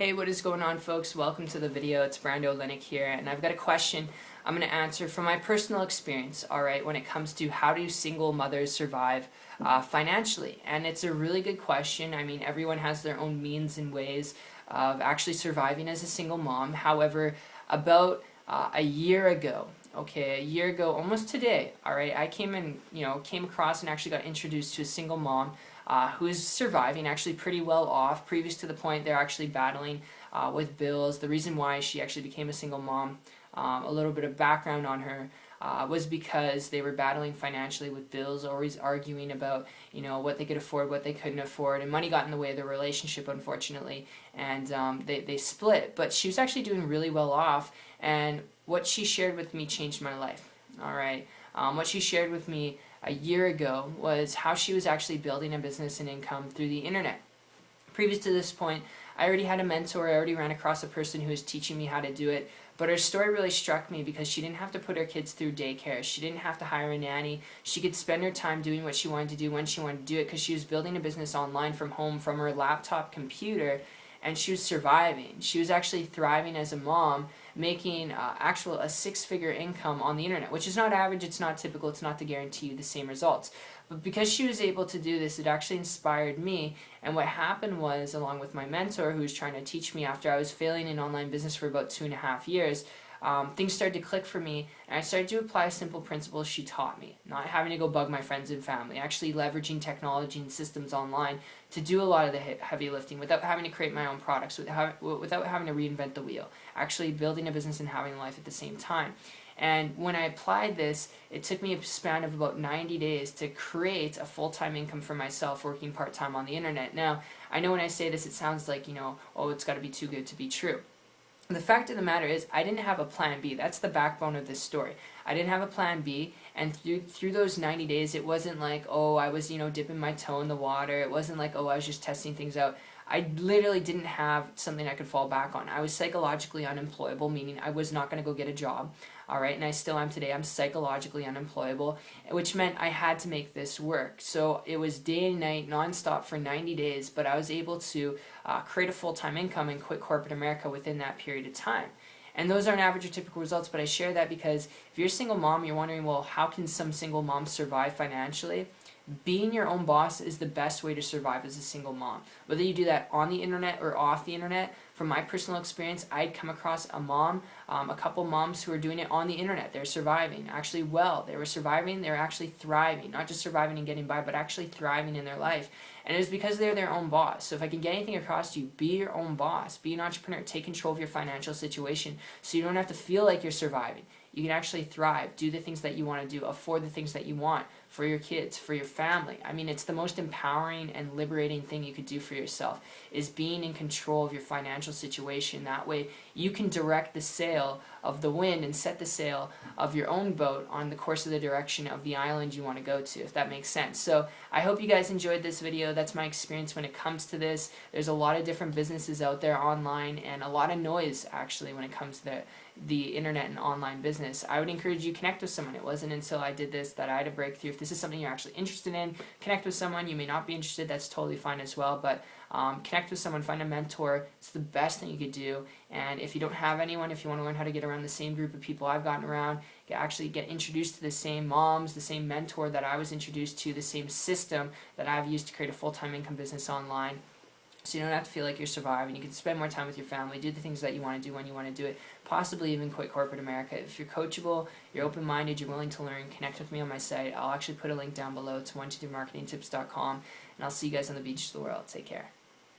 Hey, what is going on, folks? Welcome to the video. It's Brando Linick here, and I've got a question I'm going to answer from my personal experience, alright, when it comes to how do single mothers survive financially. And it's a really good question. I mean, everyone has their own means and ways of actually surviving as a single mom. However, about a year ago, almost today, alright, I came across and actually got introduced to a single mom who is surviving actually pretty well off. Previous to the point, they're actually battling with bills. The reason why she actually became a single mom, a little bit of background on her, was because they were battling financially with bills, always arguing about what they could afford, what they couldn't afford, and money got in the way of their relationship, unfortunately, and they split. But she was actually doing really well off, and what she shared with me changed my life. All right, what she shared with me a year ago was how she was actually building a business and income through the internet. Previous to this point, I already had a mentor. I already ran across a person who was teaching me how to do it. But her story really struck me because she didn't have to put her kids through daycare. She didn't have to hire a nanny. She could spend her time doing what she wanted to do when she wanted to do it, because she was building a business online from home, from her laptop computer, and she was surviving. She was actually thriving as a mom, making a six-figure income on the internet, which is not average, it's not typical, it's not to guarantee you the same results. But because she was able to do this, it actually inspired me. And what happened was, along with my mentor who was trying to teach me after I was failing in online business for about 2.5 years, things started to click for me, and I started to apply simple principles she taught me. Not having to go bug my friends and family, actually leveraging technology and systems online to do a lot of the heavy lifting without having to create my own products, without having to reinvent the wheel, actually building a business and having a life at the same time. And when I applied this, it took me a span of about 90 days to create a full-time income for myself working part-time on the internet. Now, I know when I say this, it sounds like, oh, it's got to be too good to be true. The fact of the matter is, I didn't have a plan B. That's the backbone of this story. I didn't have a plan B, and through those 90 days, it wasn't like, oh, I was, dipping my toe in the water. It wasn't like, oh, I was just testing things out. I literally didn't have something I could fall back on. I was psychologically unemployable, meaning I was not going to go get a job. All right, and I still am today. I'm psychologically unemployable, which meant I had to make this work. So it was day and night, nonstop for 90 days, but I was able to create a full-time income and quit corporate America within that period of time. And those aren't average or typical results, but I share that because if you're a single mom, you're wondering, well, how can some single moms survive financially? Being your own boss is the best way to survive as a single mom. Whether you do that on the internet or off the internet, from my personal experience, I'd come across a couple moms who are doing it on the internet. They're surviving, actually well. They were surviving, they were actually thriving. Not just surviving and getting by, but actually thriving in their life. And it was because they're their own boss. So if I can get anything across to you, be your own boss. Be an entrepreneur. Take control of your financial situation so you don't have to feel like you're surviving. You can actually thrive, do the things that you want to do, afford the things that you want for your kids, for your family. I mean, it's the most empowering and liberating thing you could do for yourself, is being in control of your financial situation. That way you can direct the sail of the wind and set the sail of your own boat on the course of the direction of the island you want to go to, if that makes sense. So I hope you guys enjoyed this video. That's my experience when it comes to this. There's a lot of different businesses out there online, and a lot of noise actually when it comes to the internet and online business. I would encourage you to connect with someone. It wasn't until I did this that I had a breakthrough. If this is something you're actually interested in, connect with someone. You may not be interested, that's totally fine as well, but connect with someone, find a mentor. It's the best thing you could do. And if you don't have anyone, if you want to learn how to get around the same group of people I've gotten around, actually get introduced to the same moms, the same mentor that I was introduced to, the same system that I've used to create a full-time income business online. So you don't have to feel like you're surviving. You can spend more time with your family, do the things that you want to do when you want to do it, possibly even quit corporate America. If you're coachable, you're open-minded, you're willing to learn, connect with me on my site. I'll actually put a link down below to 123marketingtips.com, and I'll see you guys on the beach of the world. Take care.